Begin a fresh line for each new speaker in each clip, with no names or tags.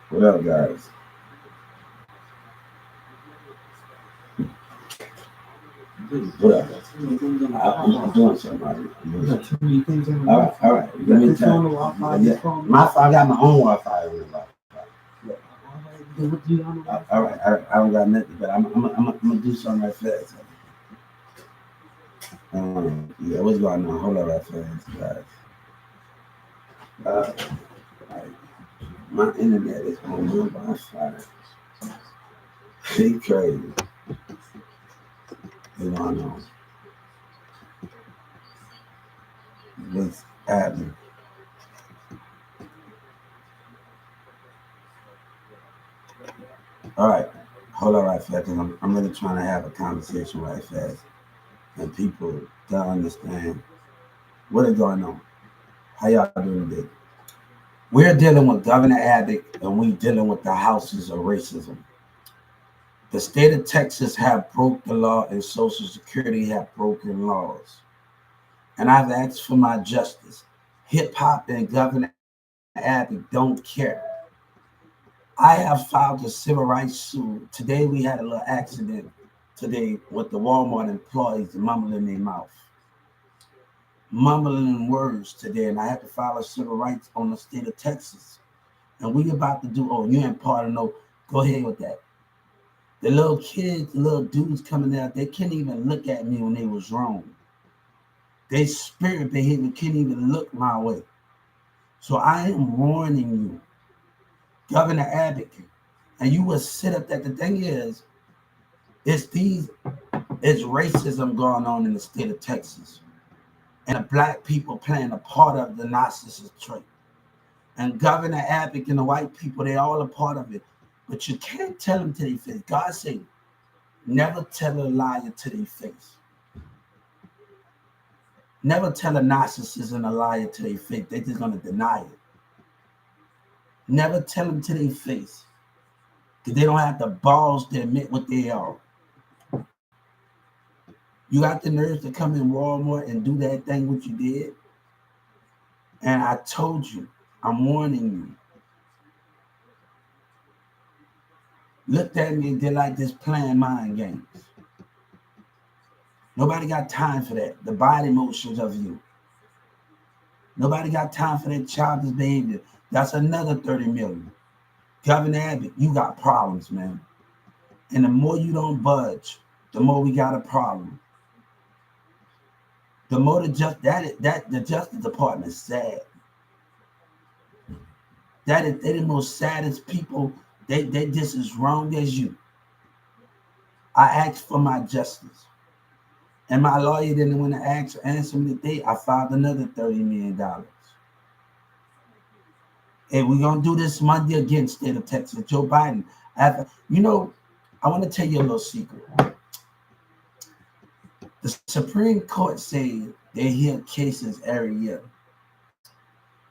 What up, guys? What up? I'm doing something. All right. Give me time. My I got my own Wi-Fi on the Wi-Fi. All right. I don't got nothing, but I'm gonna do something right fast. Yeah, what's going on? Hold on right fast, guys. Uh, my internet is on my Wi-Fi. It's crazy. What's going on? What's happening? All right. Hold on right fast. I'm really trying to have a conversation right fast. And people don't understand what is going on. How y'all doing today? We're dealing with Governor Abbott and we dealing with the houses of racism. The state of Texas have broke the law and Social Security have broken laws. And I've asked for my justice. Hip hop and Governor Abbott don't care. I have filed a civil rights suit. Today we had a little accident today with the Walmart employees mumbling their mouth. Mumbling words today, and I had to file a civil rights on the state of Texas. And we about to do, oh, you ain't part of no, go ahead with that. The little kids, the little dudes coming out, they can't even look at me when they was wrong. Their spirit behavior can't even look my way. So I am warning you, Governor Abbott, and you will sit up there. The thing is, it's racism going on in the state of Texas. And the black people playing a part of the narcissist trait. And Governor Abbott and the white people, they all a part of it. But you can't tell them to their face. God said, never tell a liar to their face. Never tell a narcissist and a liar to their face. They're just going to deny it. Never tell them to their face. Because they don't have the balls to admit what they are. You got the nerves to come in Walmart and do that thing what you did. And I told you, I'm warning you. Looked at me and did like this playing mind games. Nobody got time for that. The body motions of you. Nobody got time for that childish behavior. That's another 30 million. Governor Abbott, you got problems, man. And the more you don't budge, the more we got a problem. The more the Justice Department is sad. They're the most saddest people. They just as wrong as you. I asked for my justice. And my lawyer didn't want to answer me today. I filed another $30 million. And we're going to do this Monday again, state of Texas. Joe Biden. I want to tell you a little secret. The Supreme Court said they hear cases every year.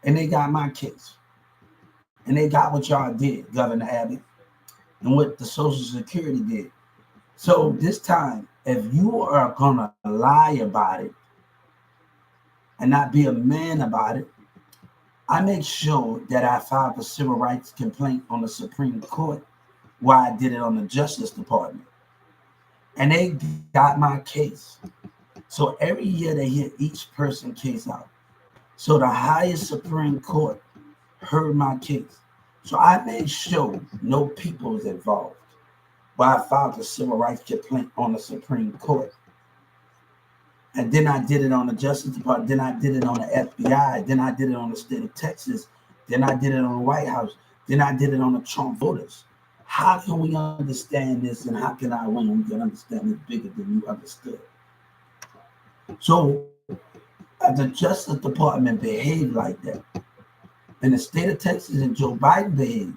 And they got my case. And they got what y'all did, Governor Abbott, and what the Social Security did. So this time, if you are going to lie about it and not be a man about it, I make sure that I filed a civil rights complaint on the Supreme Court while I did it on the Justice Department. And they got my case. So every year they hear each person's case out. So the highest Supreme Court heard my case. So I made sure no people was involved. But I filed a civil rights complaint on the Supreme Court. And then I did it on the Justice Department. Then I did it on the FBI. Then I did it on the state of Texas. Then I did it on the White House. Then I did it on the Trump voters. How can we understand this and how can I win? We can understand it bigger than you understood. So as the Justice Department behaved like that, and the state of Texas and Joe Biden behaved,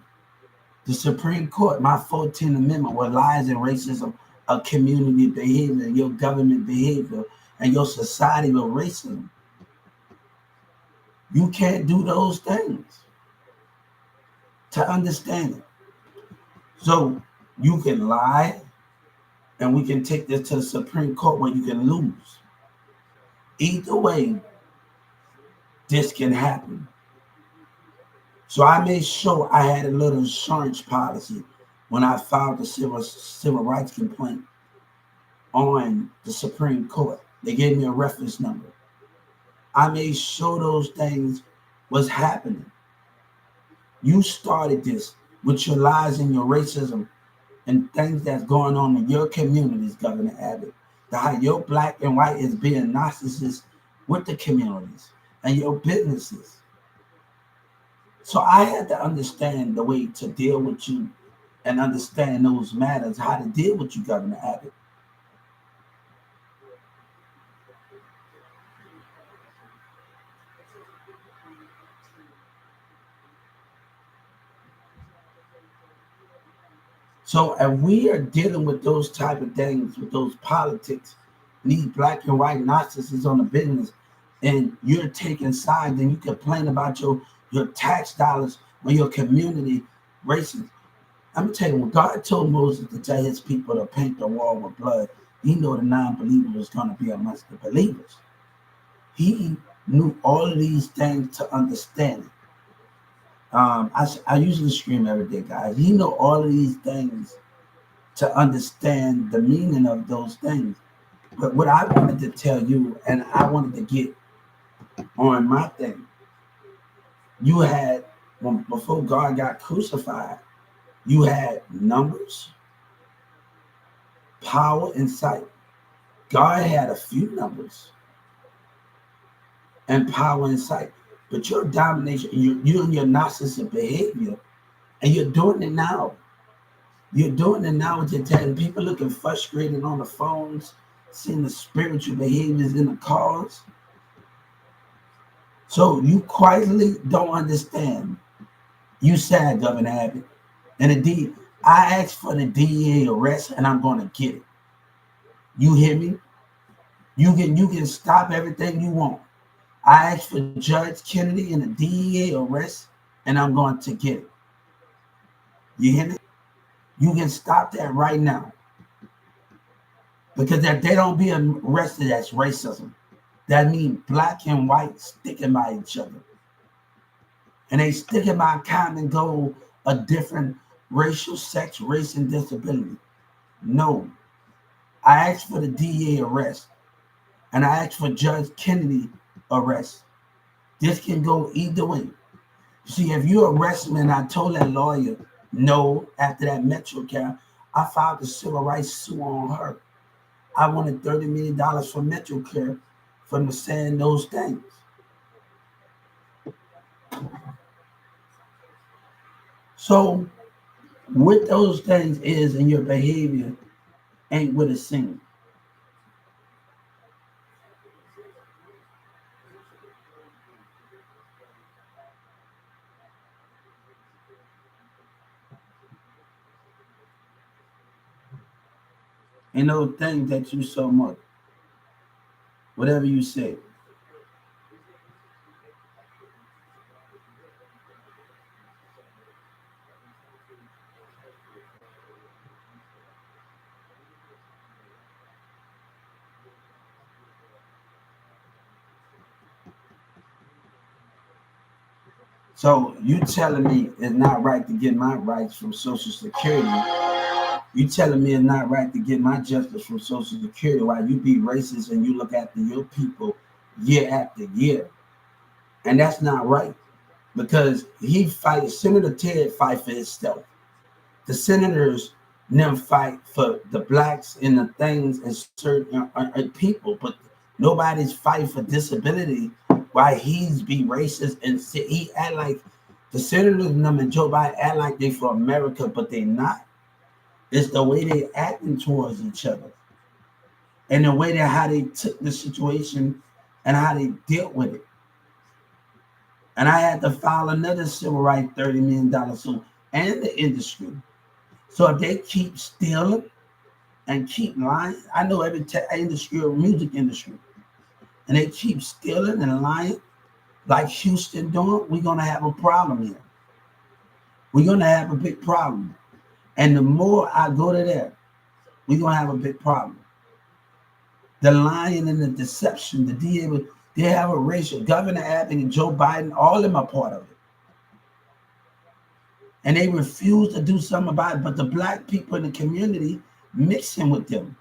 the Supreme Court, my 14th Amendment, where lies and racism are community behavior, your government behavior, and your society with racism. You can't do those things to understand it. So you can lie, and we can take this to the Supreme Court where you can lose. Either way, this can happen. So I made sure I had a little insurance policy when I filed the civil rights complaint on the Supreme Court. They gave me a reference number. I made sure those things was happening. You started this with your lies and your racism and things that's going on in your communities, Governor Abbott. The how your black and white is being narcissists with the communities and your businesses. So I had to understand the way to deal with you and understand those matters, how to deal with you, Governor Abbott. So if we are dealing with those type of things, with those politics, these black and white narcissists on the business, and you're taking sides and you complain about your tax dollars or your community races. I'm gonna tell you, when God told Moses to tell his people to paint the wall with blood, he knew the non-believer was gonna be amongst the believers. He knew all of these things to understand it. I usually scream every day, guys. He know all of these things to understand the meaning of those things. But what I wanted to tell you, and I wanted to get on my thing, you had, before God got crucified, you had numbers, power, and sight. God had a few numbers and power and sight, but your domination, you and your narcissistic behavior, and you're doing it now. You're doing it now with your telling people looking frustrated on the phones, seeing the spiritual behaviors in the cars. So you quietly don't understand. You said, Governor Abbott, and indeed, I asked for the DEA arrest, and I'm going to get it. You hear me? You can stop everything you want. I asked for Judge Kennedy and the DEA arrest, and I'm going to get it. You hear me? You can stop that right now. Because if they don't be arrested, that's racism. That means black and white sticking by each other. And they sticking by a common goal, a different racial, sex, race, and disability. No. I asked for the DEA arrest. And I asked for Judge Kennedy arrest. This can go either way. See, if you arrest me, and I told that lawyer no after that Metro count, I filed a civil rights suit on her. I wanted $30 million from Metro Care for saying those things. So, what those things is in your behavior ain't what it seems. And those things that you so much, whatever you say. So you telling me it's not right to get my rights from Social Security. You telling me it's not right to get my justice from Social Security while you be racist and you look after your people year after year. And that's not right. Because Senator Ted fight for himself. The senators them fight for the blacks and the things and certain people, but nobody's fighting for disability. Why he's be racist and he act like the senators and them and Joe Biden act like they for America, but they not. It's the way they acting towards each other, and the way that how they took the situation and how they dealt with it. And I had to file another civil rights $30 million suit and the industry. So if they keep stealing and keep lying, I know every industry or music industry, and they keep stealing and lying, like Houston doing, we're gonna have a problem here. We're gonna have a big problem. And the more I go to there, we're gonna have a big problem. The lying and the deception, the DA, they have a racial. Governor Abbott and Joe Biden, all of them are part of it. and they refuse to do something about it. But the black people in the community mixing with them.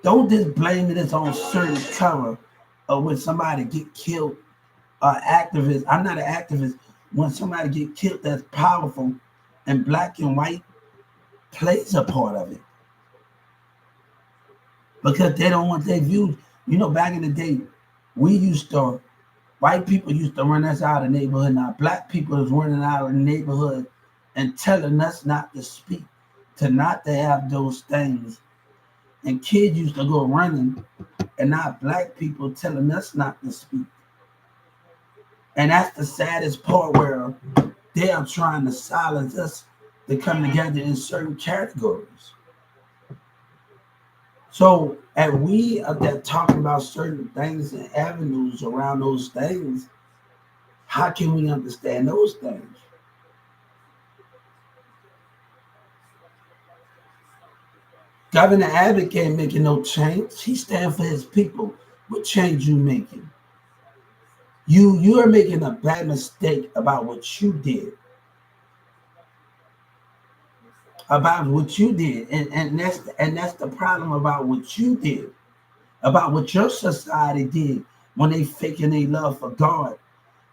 Don't just blame it on certain color or when somebody get killed. Activist. I'm not an activist. When somebody get killed, that's powerful, and black and white plays a part of it because they don't want their views. You know, back in the day, we used to white people used to run us out of the neighborhood. Now black people is running out of the neighborhood and telling us not to speak, to not to have those things. And kids used to go running, and now black people telling us not to speak. And that's the saddest part where they are trying to silence us to come together in certain categories. So, and we are there talking about certain things and avenues around those things. How can we understand those things? Governor Abbott ain't making no change. He stands for his people. What change you making? You are making a bad mistake about what you did. About what you did. And that's the problem about what you did. About what your society did when they faking their love for God.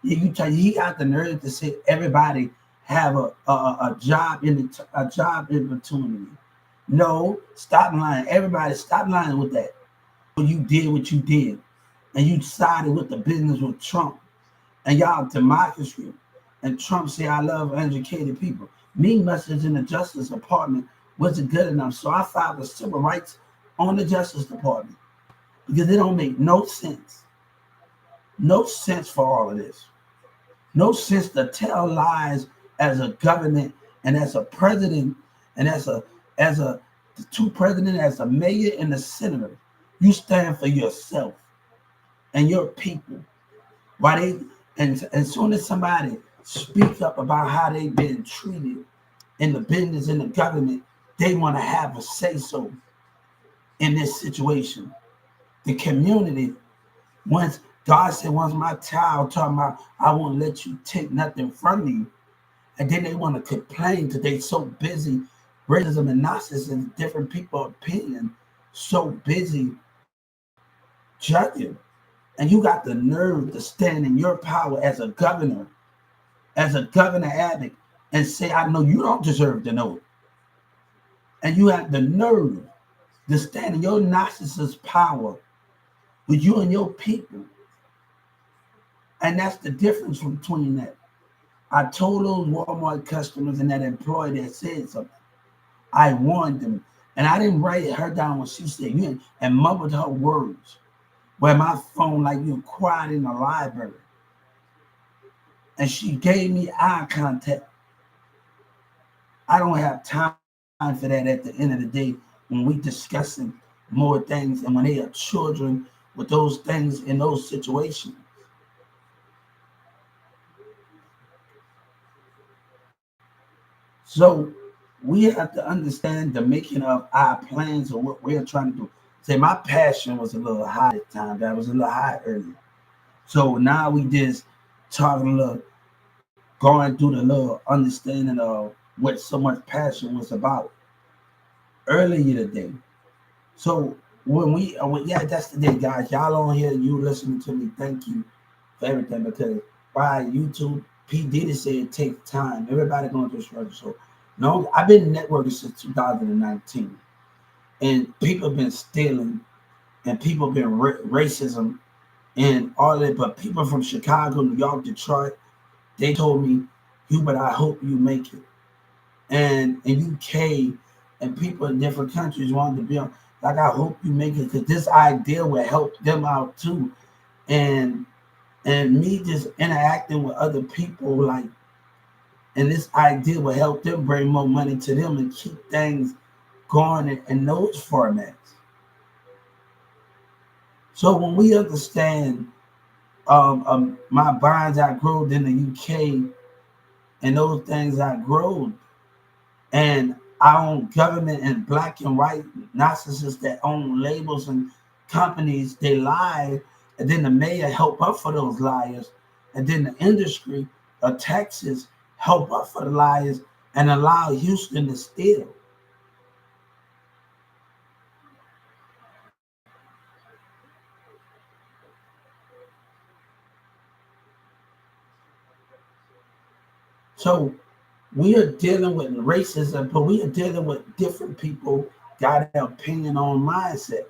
Yeah, you tell he got the nerve to say everybody have a job in a job opportunity. No, stop lying. Everybody stop lying with that. You did what you did, and you sided with the business with Trump, and y'all democracy. And Trump say I love educated people. Me message in the Justice Department wasn't good enough, so I filed the civil rights on the Justice Department because it don't make no sense. No sense for all of this. No sense to tell lies as a government and as a president and as a the two president, as a mayor and a senator. You stand for yourself and your people. Why they and as soon as somebody speak up about how they've been treated in the business in the government, they want to have a say so in this situation. The community, once God said, once my child talking about I won't let you take nothing from me, and then they want to complain because they so busy, racism and narcissism, different people's opinion, so busy judging. And you got the nerve to stand in your power as a governor addict, and say, I know you don't deserve to know it. And you have the nerve to stand in your narcissist power with you and your people. And that's the difference between that. I told those Walmart customers and that employee that said something. I warned them. And I didn't write her down when she said, you and mumbled her words. Where my phone, like you're quiet in the library. And she gave me eye contact. I don't have time for that at the end of the day when we discussing more things and when they are children with those things in those situations. So we have to understand the making of our plans or what we're trying to do. Say my passion was a little high at the time. That was a little high earlier. So now we just talking a little, going through the little understanding of what so much passion was about earlier today. So yeah, that's the day, guys. Y'all on here, you listening to me. Thank you for everything because by YouTube, P Diddy said it takes time. Everybody going through struggle. So no, I've been networking since 2019, and people been stealing, and people been racism and all that. But people from Chicago, New York, Detroit, they told me, Hubert, I hope you make it. And in UK and people in different countries wanted to be on. Like I hope you make it because this idea will help them out too. And me just interacting with other people like, and this idea will help them bring more money to them and keep things going in those formats. So when we understand my bonds I grew in the UK and those things I grew and our own government and black and white narcissists that own labels and companies, they lie, and then the mayor help up for those liars, and then the industry Texas help up for the Lions and allow Houston to steal. So we are dealing with racism, but we are dealing with different people got an opinion on mindsets.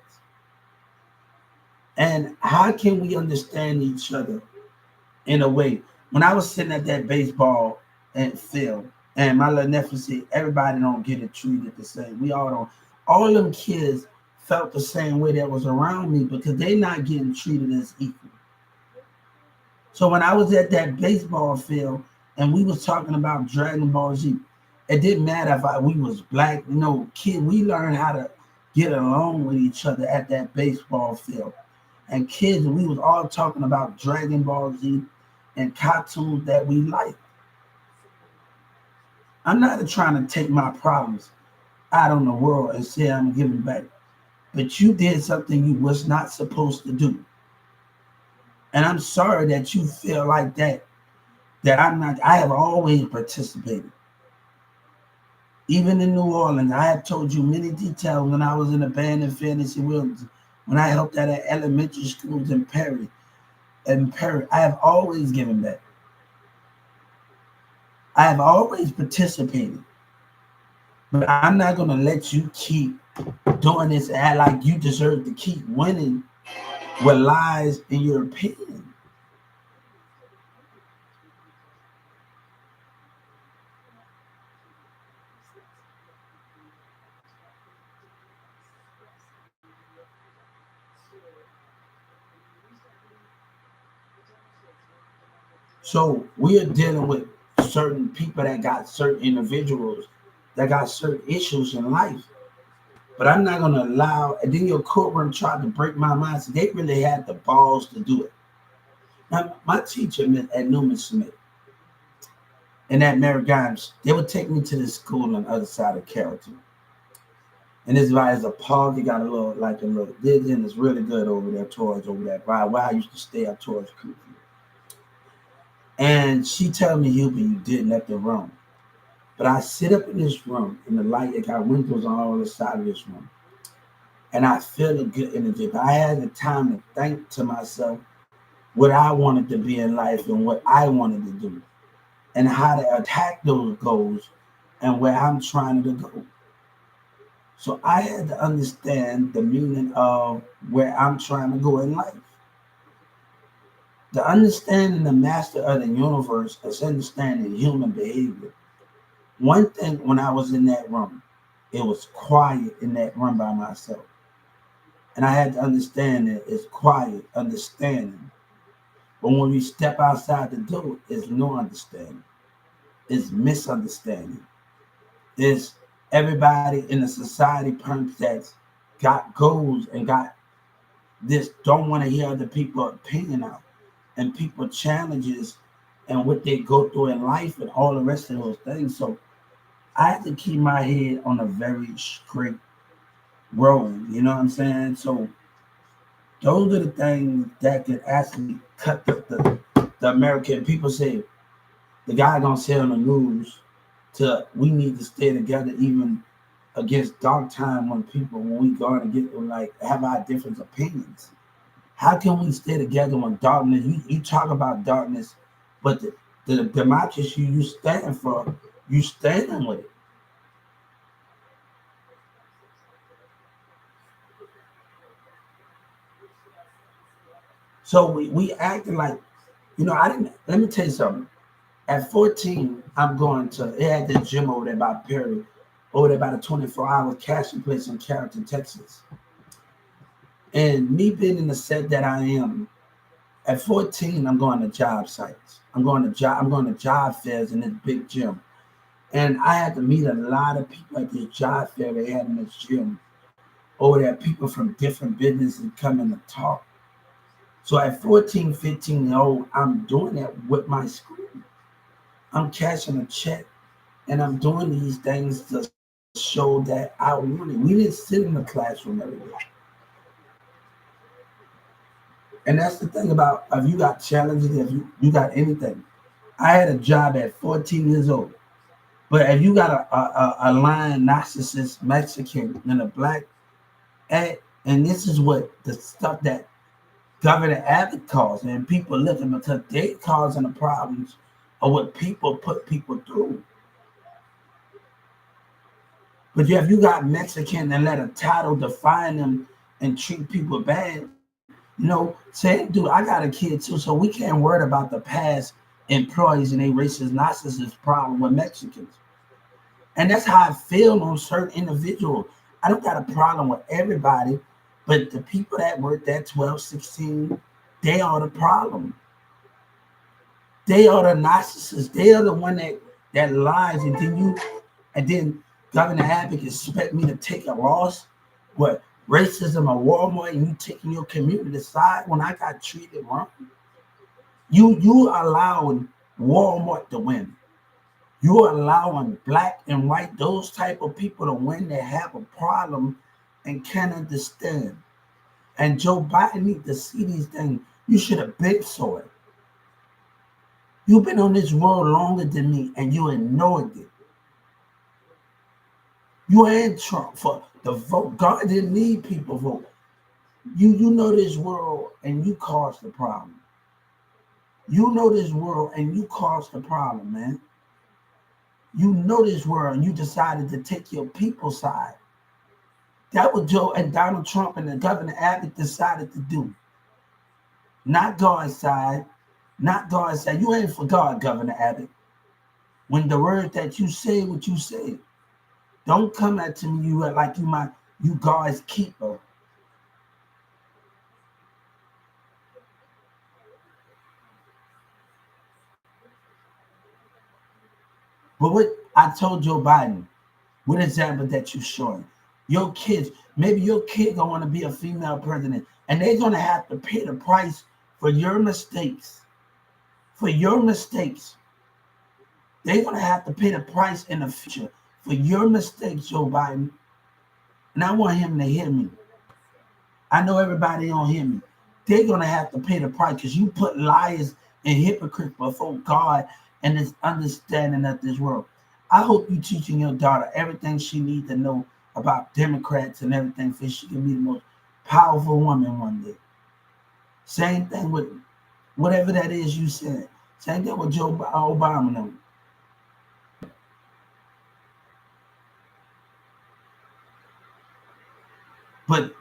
And how can we understand each other in a way? When I was sitting at that baseball and field, and my little nephew said, everybody don't get it treated the same. We all don't. All them kids felt the same way that was around me because they not getting treated as equal. So when I was at that baseball field and we was talking about Dragon Ball Z, it didn't matter if we was black, kid. We learned how to get along with each other at that baseball field. And kids, we was all talking about Dragon Ball Z and cartoons that we like. I'm not trying to take my problems out on the world and say I'm giving back. But you did something you was not supposed to do. And I'm sorry that you feel like that I have always participated. Even in New Orleans, I have told you many details when I was in a band in Fantasy Wilderness, when I helped out at elementary schools in Perry. I have always given back. I have always participated. But I'm not going to let you keep doing this and act like you deserve to keep winning with lies in your opinion. So we are dealing with certain people that got certain individuals that got certain issues in life. But I'm not going to allow, and then your courtroom tried to break my mind. So they really had the balls to do it. Now, my teacher at Newman Smith and at Mary Grimes, they would take me to the school on the other side of Carrollton. And this guy is a park. He got a little Disney, it's really good over there towards over that where I used to stay up towards Creekview. And she told me, Hubert, you didn't let the room. But I sit up in this room, and the light, it got windows on all the side of this room. And I feel a good energy. But I had the time to think to myself what I wanted to be in life and what I wanted to do and how to attack those goals and where I'm trying to go. So I had to understand the meaning of where I'm trying to go in life. The understanding the master of the universe is understanding human behavior. One thing when I was in that room, it was quiet in that room by myself. And I had to understand that it's quiet, understanding. But when we step outside the door, it's no understanding. It's misunderstanding. It's everybody in the society that's got goals and got this, don't want to hear other people's opinion out and people challenges and what they go through in life and all the rest of those things. So I had to keep my head on a very straight road. You know what I'm saying? So those are the things that can actually cut the American people say the guy gonna say on the news to we need to stay together even against dark time when we go and get like have our different opinions. How can we stay together when darkness? You talk about darkness, but the democracy you stand for, you standing with it. So we acting like, I didn't. Let me tell you something. At 14, I'm going to. They had this gym over there by Perry, over there by the 24-hour cashing place in Carrollton, Texas. And me being in the set that I am, at 14, I'm going to job sites. I'm going to job fairs in this big gym. And I had to meet a lot of people at this job fair they had in this gym. Over there, people from different businesses coming to talk. So at 14, 15 years old, I'm doing that with my school. I'm cashing a check and I'm doing these things to show that I want it. We didn't sit in the classroom every day. And that's the thing about if you got challenges, if you got anything, I had a job at 14 years old. But if you got a lying narcissist Mexican and a black and this is what the stuff that Governor Abbott caused, and people looking because they causing the problems of what people put people through. But if you got Mexican and let a title define them and treat people bad, say, dude, I got a kid too, so we can't worry about the past employees and a racist narcissist problem with Mexicans. And that's how I feel on certain individuals. I don't got a problem with everybody, but the people that work that 12, 16, they are the problem. They are the narcissists. They are the one that lies, and then Governor Abbott expect me to take a loss. What racism or Walmart and you taking your community side when I got treated wrong? You allowing Walmart to win. You're allowing black and white, those type of people to win that have a problem and can't understand. And Joe Biden need to see these things. You should have been saw it. You've been on this world longer than me and you ignored it. You ain't Trump for the vote. God didn't need people vote. You know this world and you caused the problem. You know this world and you caused the problem, man. You know this world and you decided to take your people's side. That what Joe and Donald Trump and the Governor Abbott decided to do. Not God's side. Not God's side. You ain't for God, Governor Abbott. When the word that you say what you say, don't come at to me you like you God's keeper. But what I told Joe Biden, what example that you showing? Your kids, maybe your kid gonna want to be a female president, and they're gonna have to pay the price for your mistakes. For your mistakes. They're gonna have to pay the price in the future for your mistakes, Joe Biden. And I want him to hear me. I know everybody don't hear me. They're gonna have to pay the price because you put liars and hypocrites before God and His understanding of this world. I hope you teaching your daughter everything she needs to know about Democrats and everything so she can be the most powerful woman one day. Same thing with whatever that is you said. Same thing with Joe Obama. Now. But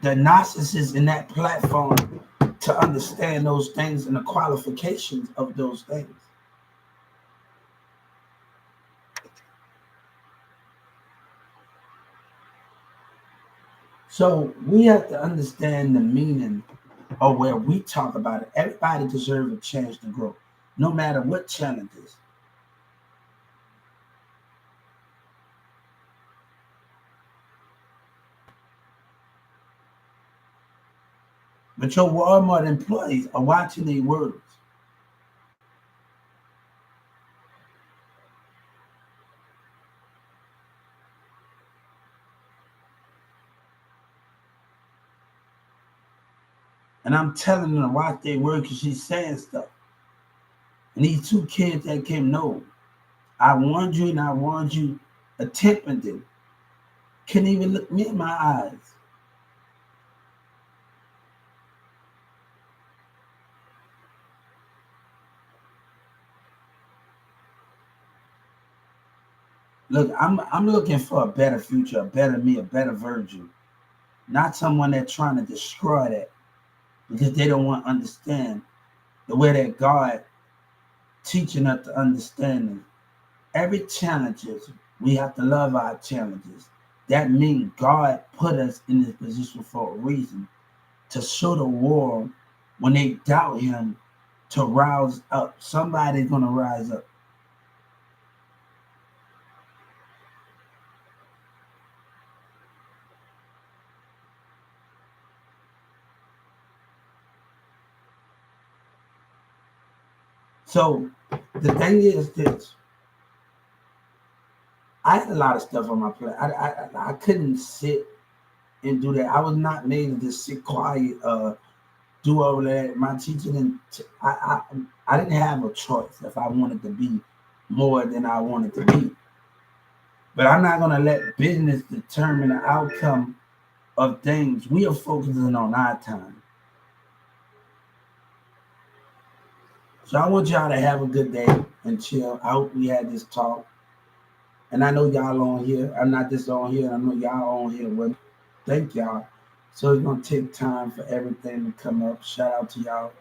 the narcissists in that platform to understand those things and the qualifications of those things. So we have to understand the meaning of where we talk about it. Everybody deserves a chance to grow, no matter what challenges. But your Walmart employees are watching their words. And I'm telling them to watch their words because she's saying stuff. And these two kids that came, no, I warned you and I warned you, attempting it. Couldn't even look me in my eyes. Look, I'm looking for a better future, a better me, a better virgin. Not someone that's trying to destroy that because they don't want to understand the way that God teaching us to understand it. Every challenges, we have to love our challenges. That means God put us in this position for a reason to show the world when they doubt Him to rouse up. Somebody's gonna rise up. So the thing is this. I had a lot of stuff on my plate. I couldn't sit and do that. I was not made to just sit quiet do all that. My teacher didn't. I didn't have a choice if I wanted to be more than I wanted to be. But I'm not gonna let business determine the outcome of things. We are focusing on our time. So I want y'all to have a good day and chill. I hope we had this talk. And I know y'all on here. I'm not just on here. I know y'all on here with me. Thank y'all. So it's gonna take time for everything to come up. Shout out to y'all.